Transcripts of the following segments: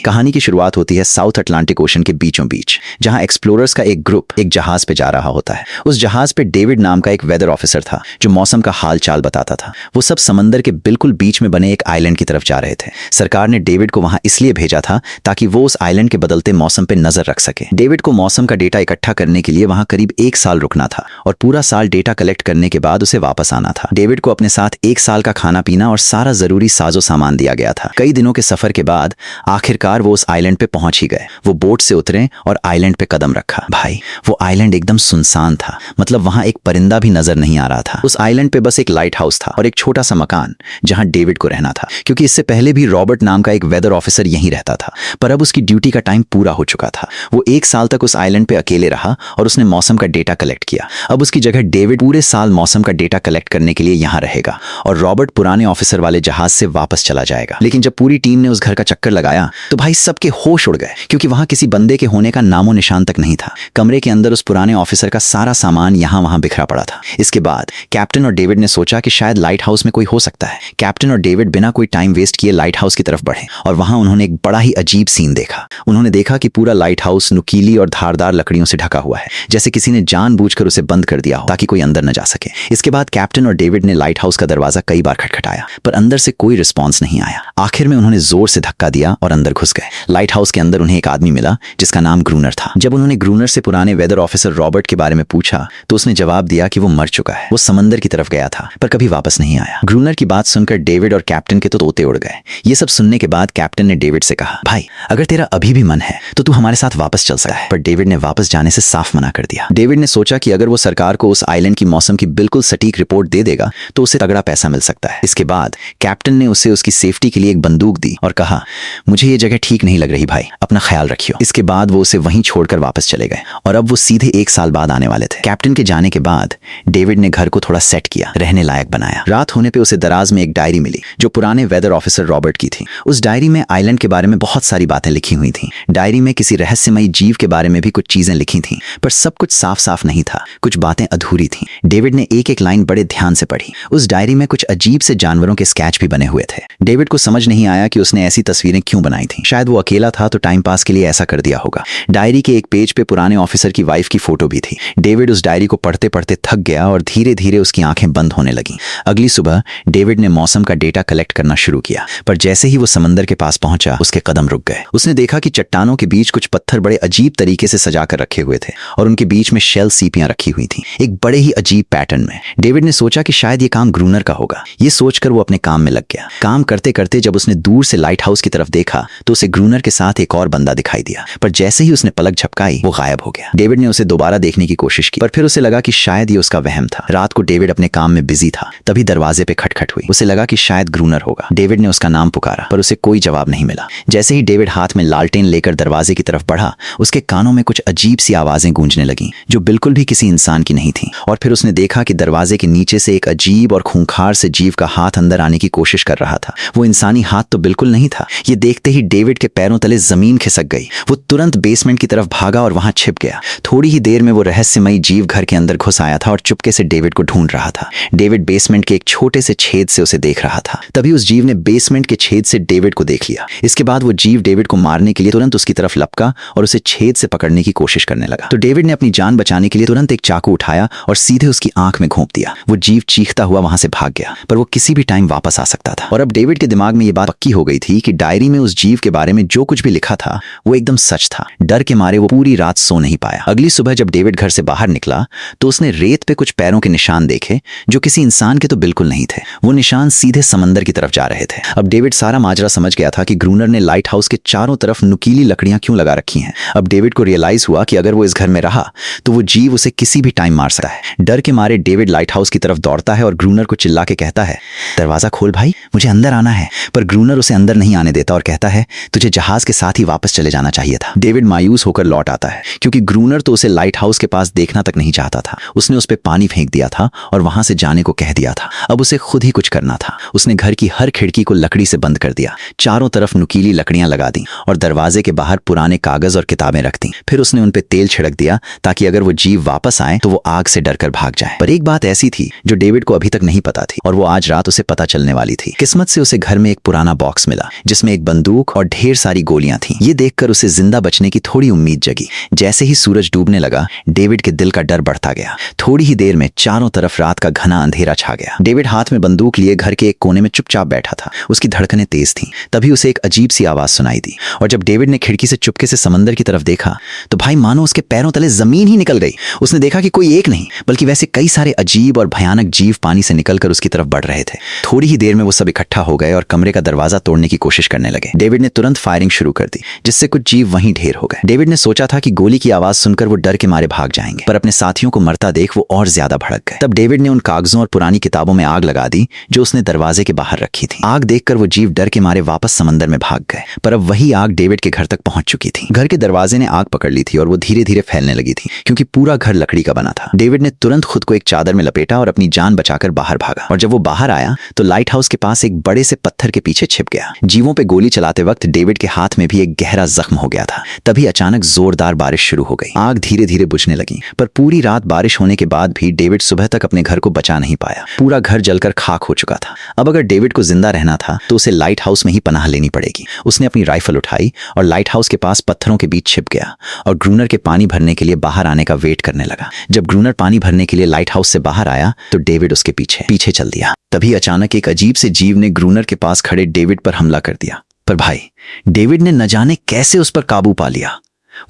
कहानी की शुरुआत होती है साउथ अटलांटिक ओशन के बीचों बीच, जहां एक्सप्लोरर्स का एक ग्रुप एक जहाज पे जा रहा होता है। उस जहाज पे डेविड नाम का एक वेदर ऑफिसर था जो मौसम का हाल चाल बताता था। वो सब समंदर के बिल्कुल बीच में बने एक आइलैंड की तरफ जा रहे थे। सरकार ने डेविड को वहां इसलिए भेजा था ताकि वो उस आइलैंड के बदलते मौसम पे नजर रख सके। डेविड को मौसम का डेटा इकट्ठा करने के लिए वहां करीब 1 साल रुकना था और पूरा साल डेटा कलेक्ट करने के बाद उसे वापस आना था। डेविड को अपने साथ 1 साल का खाना पीना और सारा जरूरी साजो सामान दिया गया था। कई दिनों के सफर के बाद आखिरकार वो उस आइलैंड पे पहुंच ही गए। वो बोट से उतरे और आइलैंड पे कदम रखा। भाई, वो आइलैंड एकदम सुनसान था। मतलब वहां एक परिंदा भी नजर नहीं आ रहा था। उस आइलैंड पे बस एक लाइट हाउस था और एक छोटा सा मकान जहां डेविड को रहना था, क्योंकि इससे पहले भी रॉबर्ट नाम का एक वेदर ऑफिसर यहीं रहता था। पर अब उसकी ड्यूटी का टाइम पूरा हो चुका था। वो 1 साल तक उस आइलैंड पे अकेले रहा और उसने मौसम का डेटा कलेक्ट किया। अब उसकी जगह डेविड पूरे साल मौसम का डेटा कलेक्ट करने के लिए यहां रहेगा और रॉबर्ट पुराने ऑफिसर वाले जहाज से वापस चला जाएगा। लेकिन जब पूरी टीम ने उस घर का चक्कर लगाया तो भाई सबके होश उड़ गए, क्योंकि वहां किसी बंदे के होने का नामो निशान तक नहीं था। कमरे के अंदर उस पुराने ऑफिसर का सारा सामान यहां वहां बिखरा पड़ा था। इसके बाद कैप्टन और डेविड ने सोचा कि शायद लाइट हाउस में कोई हो सकता है। कैप्टन और डेविड बिना कोई टाइम वेस्ट किए लाइट हाउस की तरफ बढ़े और वहां उन्होंने एक बड़ा ही अजीब सीन देखा। उन्होंने देखा कि पूरा लाइट हाउस नुकीली और धारदार लकड़ियों से ढका हुआ है, जैसे किसी ने जानबूझकर उसे बंद कर दिया हो ताकि कोई अंदर न जा सके। इसके बाद कैप्टन और डेविड ने लाइट हाउस का दरवाजा कई बार खटखटाया, पर अंदर से कोई रिस्पॉन्स नहीं आया। आखिर में उन्होंने जोर से धक्का दिया और अंदर घुस गए। लाइट हाउस के अंदर उन्हें एक आदमी मिला जिसका नाम ग्रूनर था। जब उन्होंने ग्रूनर से पुराने वेदर ऑफिसर रॉबर्ट के बारे में पूछा तो उसने जवाब दिया कि वो मर चुका है। वो समंदर की तरफ गया था पर कभी वापस नहीं आया। ग्रूनर की बात सुनकर डेविड और कैप्टन के तो तोते उड़ गए। ये सब सुनने के बाद कैप्टन ने डेविड से कहा, भाई अगर तेरा अभी भी मन है तो तू हमारे साथ वापस चल सकता है। पर डेविड ने वापस जाने से साफ मना कर दिया। डेविड ने सोचा कि अगर वो सरकार को उस आइलैंड की मौसम की बिल्कुल सटीक रिपोर्ट दे देगा तो उसे तगड़ा पैसा मिल सकता है। इसके बाद कैप्टन ने उसे उसकी सेफ्टी के लिए एक बंदूक दी और कहा, मुझे ये जगह ठीक नहीं लग रही भाई, अपना ख्याल रखियो। इसके बाद वो उसे वहीं छोड़कर वापस चले गए और अब वो सीधे 1 साल बाद आने वाले थे। कैप्टन के जाने के बाद डेविड ने घर को थोड़ा सेट किया, रहने लायक बनाया। रात होने पे उसे दराज में एक डायरी मिली जो पुराने वेदर ऑफिसर रॉबर्ट की थी। उस डायरी में आइलैंड के बारे में बहुत सारी बातें लिखी हुई थी। डायरी में किसी रहस्यमयी जीव के बारे में भी कुछ चीजें लिखी थीं, पर सब कुछ साफ साफ नहीं था। कुछ बातें अधूरी थीं। डेविड ने एक एक लाइन बड़े ध्यान से पढ़ी। उस डायरी में कुछ अजीब से जानवरों के स्केच भी बने हुए थे। डेविड को समझ नहीं आया कि उसने ऐसी तस्वीरें क्यों बनाई थी। शायद वो अकेला था तो टाइम पास के लिए ऐसा कर दिया होगा। डायरी के एक पेज पे पुराने ऑफिसर की वाइफ की फोटो भी थी। डेविड उस डायरी को पढ़ते पढ़ते थक गया और धीरे धीरे उसकी आंखें बंद होने लगीं। अगली सुबह डेविड ने मौसम का डेटा कलेक्ट करना शुरू किया, पर जैसे ही वो समंदर के पास पहुंचा उसके कदम रुक गए। उसने देखा कि चट्टानों के बीच कुछ पत्थर बड़े अजीब तरीके से सजा कर रखे हुए थे और उनके बीच में शेल सीपियां रखी हुई थी, एक बड़े ही अजीब पैटर्न में। डेविड ने सोचा कि शायद ये काम ग्रूनर का होगा। ये सोचकर वो अपने काम में लग गया। काम करते करते जब उसने दूर से लाइट हाउस की तरफ देखा तो उसे ग्रूनर के साथ एक और बंदा दिखाई दिया, पर जैसे ही उसने पलक झपकाई वो गायब हो गया। डेविड ने उसे दोबारा देखने की कोशिश की, पर फिर उसे लगा कि शायद ये उसका वहम था। रात को डेविड अपने काम में बिजी था, तभी दरवाजे पे खटखट हुई। उसे लगा कि शायद ग्रूनर होगा। डेविड ने उसका नाम पुकारा पर उसे कोई जवाब नहीं मिला। जैसे ही डेविड हाथ में लालटेन लेकर दरवाजे की तरफ बढ़ा, उसके कानों में कुछ अजीब सी आवाजें गूंजने लगीं जो बिल्कुल भी किसी इंसान की नहीं थी। और फिर उसने देखा कि दरवाजे के नीचे से एक अजीब और खूंखार से जीव का हाथ अंदर आने की कोशिश कर रहा था। वो इंसानी हाथ तो बिल्कुल नहीं था। ये देखते ही डेविड के पैरों तले जमीन खिसक गई। वो तुरंत बेसमेंट की तरफ भागा और वहां छिप गया। थोड़ी ही देर में वो रहस्यमयी जीव घर के अंदर घुस आया था और चुपके से डेविड को ढूंढ रहा था। डेविड बेसमेंट के एक छोटे से छेद से उसे देख रहा था। तभी उस जीव ने बेसमेंट के छेद से डेविड को देख लिया। इसके बाद वो जीव डेविड को मारने के लिए तुरंत उसकी तरफ लपका और उसे छेद से पकड़ने की कोशिश करने लगा। तो डेविड ने अपनी जान बचाने के लिए तुरंत एक चाकू उठाया और सीधे उसकी आंख में घोंप दिया। वो जीव चीखता हुआ वहां से भाग गया, पर वो किसी भी टाइम वापस आ सकता था। और अब डेविड के दिमाग में ये बात पक्की हो गई थी कि डायरी में उस जीव के बारे में जो कुछ भी लिखा था वो एकदम सच था। डर के मारे वो पूरी रात सो नहीं पाया। अगली सुबह जब डेविड घर से बाहर निकला तो उसने रेत पे कुछ पैरों के निशान देखे जो किसी इंसान के तो बिल्कुल नहीं थे। वो निशान सीधे समंदर की तरफ जा रहे थे। अब डेविड सारा माजरा समझ गया था कि ग्रूनर ने लाइट हाउस के चारों तरफ नुकीली लकड़ियां क्यों लगा रखी हैं। अब डेविड को रियलाइज हुआ कि अगर वो इस घर में रहा तो वो जीव उसे किसी भी टाइम मार सकता है। डर के मारे डेविड लाइट हाउस की तरफ दौड़ता है और ग्रूनर को चिल्ला के कहता है, दरवाजा खोल भाई, मुझे अंदर आना है। पर ग्रूनर उसे अंदर नहीं आने देता और कहता है, तुझे जहाज के साथ ही वापस चले जाना चाहिए था। डेविड मायूस होकर लौट आता है क्योंकि ग्रूनर तो उसे लाइट हाउस के पास देखना तक नहीं चाहता था। उसने उस पे पानी फेंक दिया था और वहां से जाने को कह दिया था। अब उसे खुद ही कुछ करना था। उसने घर की हर खिड़की को लकड़ी से बंद कर दिया, चारों तरफ नुकीली लकड़ियां लगा दी और दरवाजे के बाहर पुराने कागज और किताबें रख दी। फिर उसने उन पे तेल छिड़क दिया ताकि अगर वो जीव वापस आए तो वो आग से डरकर भाग जाए। पर एक बात ऐसी थी जो डेविड को अभी तक नहीं पता थी और वो आज रात उसे पता चलने वाली थी। किस्मत से उसे घर में एक पुराना बॉक्स मिला जिसमें एक बंदूक और ढेर सारी गोलियां थीं। ये देखकर उसे जिंदा बचने की थोड़ी उम्मीद जगी। जैसे ही सूरज डूबने लगा, डेविड के दिल का डर बढ़ता गया। थोड़ी ही देर में चारों तरफ रात का घना अंधेरा छा गया। डेविड हाथ में बंदूक लिए घर के एक कोने में चुपचाप बैठा था। उसकी धड़कनें तेज थीं। तभी उसे एक अजीब सी आवाज सुनाई दी, और जब डेविड ने खिड़की से चुपके से समंदर की तरफ देखा तो भाई मानो उसके पैरों तले जमीन ही निकल गई। उसने देखा कि कोई एक नहीं बल्कि वैसे कई सारे अजीब और भयानक जीव पानी से निकलकर उसकी तरफ बढ़ रहे थे। थोड़ी ही देर में वो सब इकट्ठा हो गए और कमरे का दरवाजा तोड़ने की कोशिश करने लगे। डेविड ने तुरंत फायरिंग शुरू कर दी, जिससे कुछ जीव वहीं ढेर हो गए। डेविड ने सोचा था कि गोली की आवाज सुनकर वो डर के मारे भाग जाएंगे, पर अपने साथियों को मरता देख वो और ज्यादा भड़क गए। तब डेविड ने उन कागजों और पुरानी किताबों में आग लगा दी जो उसने दरवाजे के बाहर रखी थी। आग देखकर वो जीव डर के मारे वापस समंदर में भाग गए, पर अब वही आग डेविड के घर तक पहुंच चुकी थी। घर के दरवाजे ने आग पकड़ ली थी और वो धीरे धीरे फैलने लगी थी, क्योंकि पूरा घर लकड़ी का बना था। डेविड ने तुरंत खुद को एक चादर में लपेटा और अपनी जान बचाकर बाहर भागा, और जब वो बाहर आया तो लाइट हाउस के पास एक बड़े से पत्थर के पीछे छिप गया। जीवों पे गोली चलाते वक्त डेविड के हाथ में भी एक गहरा जख्म हो गया था। तभी अचानक जोरदार बारिश शुरू हो गई। आग धीरे धीरे बुझने लगी, पर पूरी रात बारिश होने के बाद भी डेविड सुबह तक अपने घर को बचा नहीं पाया। पूरा घर जलकर खाक हो चुका था। अब अगर डेविड को जिंदा रहना था तो उसे लाइट हाउस में ही पनाह लेनी पड़ेगी। उसने अपनी राइफल उठाई और लाइट हाउस के पास पत्थरों के बीच छिप गया और ग्रूनर के पानी भरने के लिए बाहर आने का वेट करने लगा। जब ग्रूनर पानी भरने के लिए लाइट हाउस से बाहर आया तो डेविड उसके पीछे पीछे चल दिया। तभी अचानक एक अजीब से जीव ने ग्रूनर के पास खड़े डेविड पर हमला कर दिया। पर भाई, डेविड ने न जाने कैसे उस पर काबू पा लिया।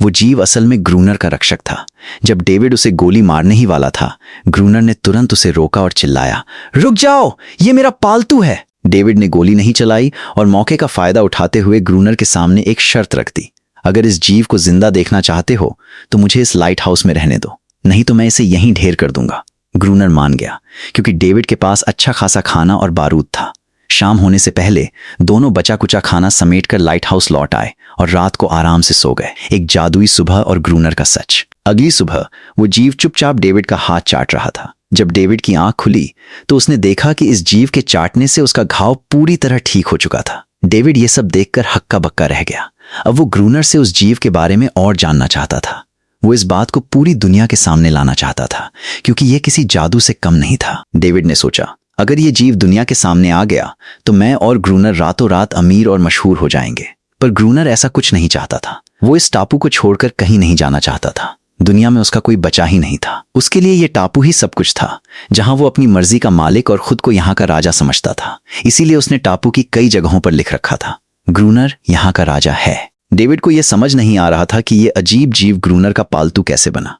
वो जीव असल में ग्रूनर का रक्षक था। जब डेविड उसे गोली मारने ही वाला था, ग्रूनर ने तुरंत उसे रोका और चिल्लाया, रुक जाओ, ये मेरा पालतू है। डेविड ने गोली नहीं चलाई और मौके का फायदा उठाते हुए ग्रूनर के सामने एक शर्त रख दी, अगर इस जीव को जिंदा देखना चाहते हो तो मुझे इस लाइट हाउस में रहने दो, नहीं तो मैं इसे यहीं ढेर कर दूंगा। ग्रूनर मान गया, क्योंकि डेविड के पास अच्छा खासा खाना और बारूद था। शाम होने से पहले दोनों बचा कुचा खाना समेटकर लाइट हाउस लौट आए और रात को आराम से सो गए। एक जादुई सुबह और ग्रूनर का सच। अगली सुबह वो जीव चुपचाप डेविड का हाथ चाट रहा था। जब डेविड की आंख खुली तो उसने देखा कि इस जीव के चाटने से उसका घाव पूरी तरह ठीक हो चुका था। डेविड ये सब देखकर हक्का बक्का रह गया। अब वो ग्रूनर से उस जीव के बारे में और जानना चाहता था। वो इस बात को पूरी दुनिया के सामने लाना चाहता था, क्योंकि यह किसी जादू से कम नहीं था। डेविड ने सोचा, अगर ये जीव दुनिया के सामने आ गया तो मैं और ग्रूनर रातों रात अमीर और मशहूर हो जाएंगे। पर ग्रूनर ऐसा कुछ नहीं चाहता था। वो इस टापू को छोड़कर कहीं नहीं जाना चाहता था। दुनिया में उसका कोई बचा ही नहीं था। उसके लिए ये टापू ही सब कुछ था, जहां वो अपनी मर्जी का मालिक और खुद को यहाँ का राजा समझता था। इसीलिए उसने टापू की कई जगहों पर लिख रखा था, ग्रूनर यहाँ का राजा है। डेविड को यह समझ नहीं आ रहा था कि यह अजीब जीव ग्रूनर का पालतू कैसे बना।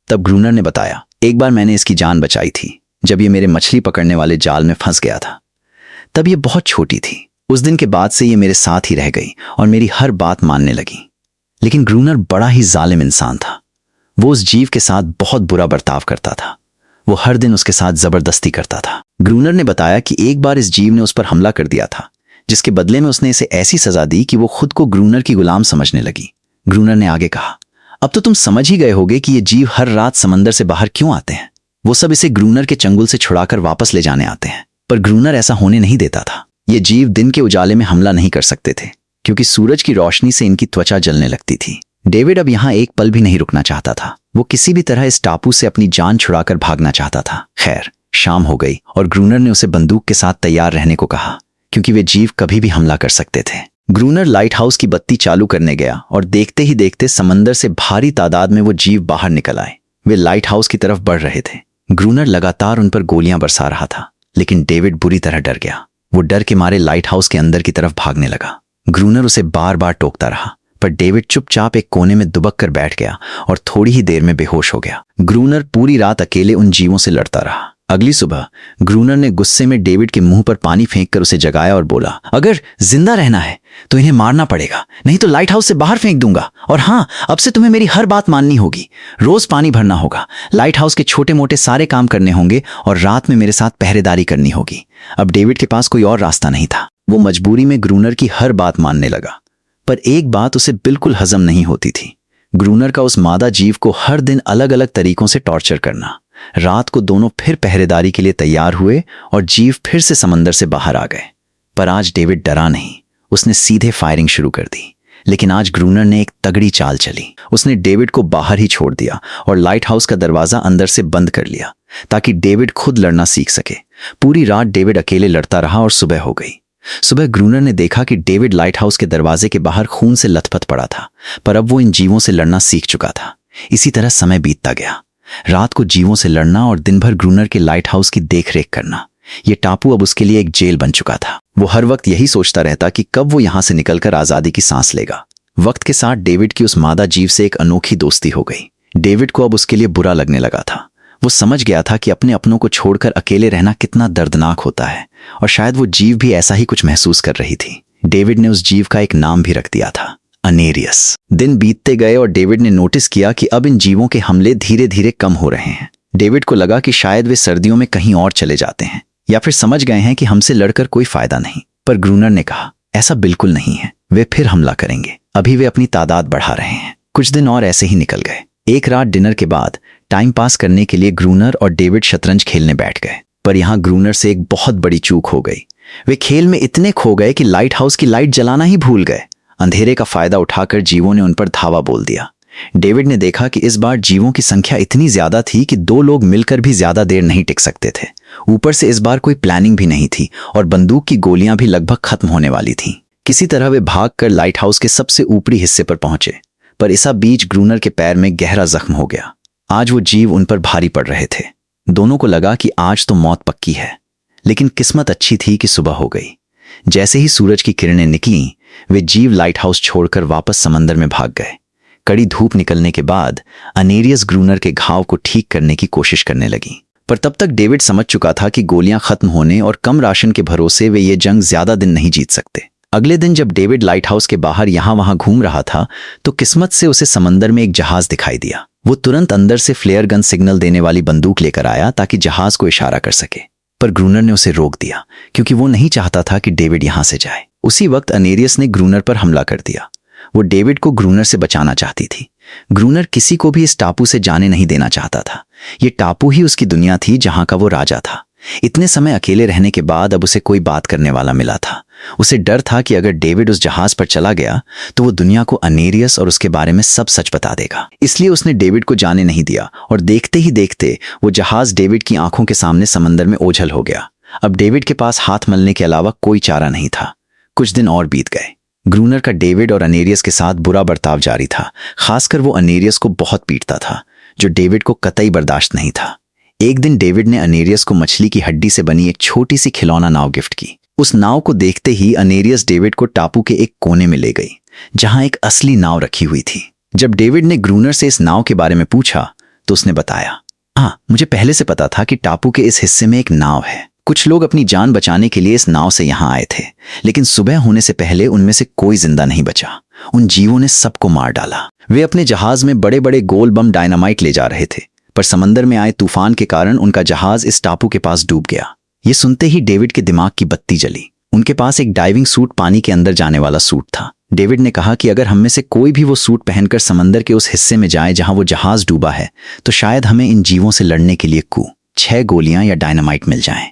तब ग्रूनर ने बताया, एक बार मैंने इसकी जान बचाई थी जब ये मेरे मछली पकड़ने वाले जाल में फंस गया था। तब ये बहुत छोटी थी। उस दिन के बाद से ये मेरे साथ ही रह गई और मेरी हर बात मानने लगी। लेकिन ग्रूनर बड़ा ही जालिम इंसान था। वो उस जीव के साथ बहुत बुरा बर्ताव करता था। वो हर दिन उसके साथ जबरदस्ती करता था। ग्रूनर ने बताया कि एक बार इस जीव ने उस पर हमला कर दिया था, जिसके बदले में उसने इसे ऐसी सजा दी कि वो खुद को ग्रूनर की गुलाम समझने लगी। ग्रूनर ने आगे कहा, अब तो तुम समझ ही गए होगे कि ये जीव हर रात समंदर से बाहर क्यों आते हैं। वो सब इसे ग्रूनर के चंगुल से छुड़ाकर वापस ले जाने आते हैं। पर ग्रूनर ऐसा होने नहीं देता था। ये जीव दिन के उजाले में हमला नहीं कर सकते थे, क्योंकि सूरज की रोशनी से इनकी त्वचा जलने लगती थी। डेविड अब यहाँ एक पल भी नहीं रुकना चाहता था। वो किसी भी तरह इस टापू से अपनी जान छुड़ाकर भागना चाहता था। खैर, शाम हो गई और ग्रूनर ने उसे बंदूक के साथ तैयार रहने को कहा, क्योंकि वे जीव कभी भी हमला कर सकते थे। ग्रूनर लाइट हाउस की बत्ती चालू करने गया और देखते ही देखते समंदर से भारी तादाद में वो जीव बाहर निकल आए। वे लाइट हाउस की तरफ बढ़ रहे थे। ग्रूनर लगातार उन पर गोलियां बरसा रहा था, लेकिन डेविड बुरी तरह डर गया। वो डर के मारे लाइट हाउस के अंदर की तरफ भागने लगा। ग्रूनर उसे बार बार टोकता रहा, पर डेविड चुपचाप एक कोने में दुबक कर बैठ गया और थोड़ी ही देर में बेहोश हो गया। ग्रूनर पूरी रात अकेले उन जीवों से लड़ता रहा। अगली सुबह ग्रूनर ने गुस्से में डेविड के मुंह पर पानी फेंककर उसे जगाया और बोला, अगर जिंदा रहना है तो इन्हें मारना पड़ेगा, नहीं तो लाइट हाउस से बाहर फेंक दूंगा। और हाँ, अब से तुम्हें मेरी हर बात माननी होगी। रोज पानी भरना होगा, लाइट हाउस के छोटे मोटे सारे काम करने होंगे और रात में मेरे साथ पहरेदारी करनी होगी। अब डेविड के पास कोई और रास्ता नहीं था। वो मजबूरी में ग्रूनर की हर बात मानने लगा। पर एक बात उसे बिल्कुल हजम नहीं होती थी, ग्रूनर का उस मादा जीव को हर दिन अलग अलग तरीकों से टॉर्चर करना। रात को दोनों फिर पहरेदारी के लिए तैयार हुए और जीव फिर से समंदर से बाहर आ गए। पर आज डेविड डरा नहीं। उसने सीधे फायरिंग शुरू कर दी। लेकिन आज ग्रूनर ने एक तगड़ी चाल चली। उसने डेविड को बाहर ही छोड़ दिया और लाइट हाउस का दरवाजा अंदर से बंद कर लिया, ताकि डेविड खुद लड़ना सीख सके। पूरी रात डेविड अकेले लड़ता रहा और सुबह हो गई। सुबह ग्रूनर ने देखा कि डेविड लाइट हाउस के दरवाजे के बाहर खून से लथपथ पड़ा था, पर अब वो इन जीवों से लड़ना सीख चुका था। इसी तरह समय बीतता गया। रात को जीवों से लड़ना और दिन भर ग्रूनर के लाइट हाउस की देखरेख करना। ये टापू अब उसके लिए एक जेल बन चुका था। वो हर वक्त यही सोचता रहता कि कब वो यहां से निकलकर आजादी की सांस लेगा। वक्त के साथ डेविड की उस मादा जीव से एक अनोखी दोस्ती हो गई। डेविड को अब उसके लिए बुरा लगने लगा था। वो समझ गया था कि अपने अपनों को छोड़कर अकेले रहना कितना दर्दनाक होता है, और शायद वो जीव भी ऐसा ही कुछ महसूस कर रही थी। डेविड ने उस जीव का एक नाम भी रख दिया था, अनेरियस। दिन बीतते गए और डेविड ने नोटिस किया कि अब इन जीवों के हमले धीरे धीरे कम हो रहे हैं। डेविड को लगा कि शायद वे सर्दियों में कहीं और चले जाते हैं, या फिर समझ गए हैं कि हमसे लड़कर कोई फायदा नहीं। पर ग्रूनर ने कहा, ऐसा बिल्कुल नहीं है, वे फिर हमला करेंगे। अभी वे अपनी तादाद बढ़ा रहे हैं। कुछ दिन और ऐसे ही निकल गए। एक रात डिनर के बाद टाइम पास करने के लिए ग्रूनर और डेविड शतरंज खेलने बैठ गए। पर यहां ग्रूनर से एक बहुत बड़ी चूक हो गई। वे खेल में इतने खो गए कि लाइट हाउस की लाइट जलाना ही भूल गए। अंधेरे का फायदा उठाकर जीवों ने उन पर धावा बोल दिया। डेविड ने देखा कि इस बार जीवों की संख्या इतनी ज्यादा थी कि 2 लोग मिलकर भी ज्यादा देर नहीं टिक सकते थे। ऊपर से इस बार कोई प्लानिंग भी नहीं थी और बंदूक की गोलियां भी लगभग खत्म होने वाली थीं। किसी तरह वे भागकर लाइट हाउस के सबसे ऊपरी हिस्से पर पहुंचे, पर इसा बीच ग्रूनर के पैर में गहरा जख्म हो गया। आज वो जीव उन पर भारी पड़ रहे थे। दोनों को लगा कि आज तो मौत पक्की है, लेकिन किस्मत अच्छी थी कि सुबह हो गई। जैसे ही सूरज की किरणें निकलीं, वे जीव लाइट हाउस छोड़कर वापस समंदर में भाग गए। कड़ी धूप निकलने के बाद अनेरियस ग्रूनर के घाव को ठीक करने की कोशिश करने लगी, पर तब तक डेविड समझ चुका था कि गोलियां खत्म होने और कम राशन के भरोसे वे ये जंग ज्यादा दिन नहीं जीत सकते। अगले दिन जब डेविड लाइट हाउस के बाहर यहां वहां घूम रहा था, तो किस्मत से उसे समंदर में एक जहाज दिखाई दिया। वो तुरंत अंदर से फ्लेयर गन सिग्नल देने वाली बंदूक लेकर आया ताकि जहाज को इशारा कर सके, पर ग्रूनर ने उसे रोक दिया क्योंकि वो नहीं चाहता था कि डेविड यहां से जाए। उसी वक्त अनेरियस ने ग्रूनर पर हमला कर दिया। वो डेविड को ग्रूनर से बचाना चाहती थी। ग्रूनर किसी को भी इस टापू से जाने नहीं देना चाहता था। ये टापू ही उसकी दुनिया थी जहां का वो राजा था। इतने समय अकेले रहने के बाद अब उसे कोई बात करने वाला मिला था। उसे डर था कि अगर डेविड उस जहाज पर चला गया तो वो दुनिया को अनेरियस और उसके बारे में सब सच बता देगा। इसलिए उसने डेविड को जाने नहीं दिया और देखते ही देखते वो जहाज डेविड की आंखों के सामने समंदर में ओझल हो गया। अब डेविड के पास हाथ मलने के अलावा कोई चारा नहीं था। कुछ दिन और बीत गए। ग्रूनर का डेविड और अनेरियस के साथ बुरा बर्ताव जारी था। खासकर वो अनेरियस को बहुत पीटता था, जो डेविड को कतई बर्दाश्त नहीं था। एक दिन डेविड ने अनेरियस को मछली की हड्डी से बनी एक छोटी सी खिलौना नाव गिफ्ट की। उस नाव को देखते ही अनेरियस डेविड को टापू के एक कोने में ले गई, जहां एक असली नाव रखी हुई थी। जब डेविड ने ग्रूनर से इस नाव के बारे में पूछा तो उसने बताया, हाँ, मुझे पहले से पता था कि टापू के इस हिस्से में एक नाव है। कुछ लोग अपनी जान बचाने के लिए इस नाव से यहां आए थे, लेकिन सुबह होने से पहले उनमें से कोई जिंदा नहीं बचा। उन जीवों ने सबको मार डाला। वे अपने जहाज में बड़े बड़े गोल बम डायनामाइट ले जा रहे थे, पर समंदर में आए तूफान के कारण उनका जहाज इस टापू के पास डूब गया। ये सुनते ही डेविड के दिमाग की बत्ती जली। उनके पास एक डाइविंग सूट, पानी के अंदर जाने वाला सूट था। डेविड ने कहा कि अगर हम में से कोई भी वो सूट पहनकर समंदर के उस हिस्से में जाए जहां वो जहाज डूबा है, तो शायद हमें इन जीवों से लड़ने के लिए 6 गोलियां या डायनामाइट मिल जाएं।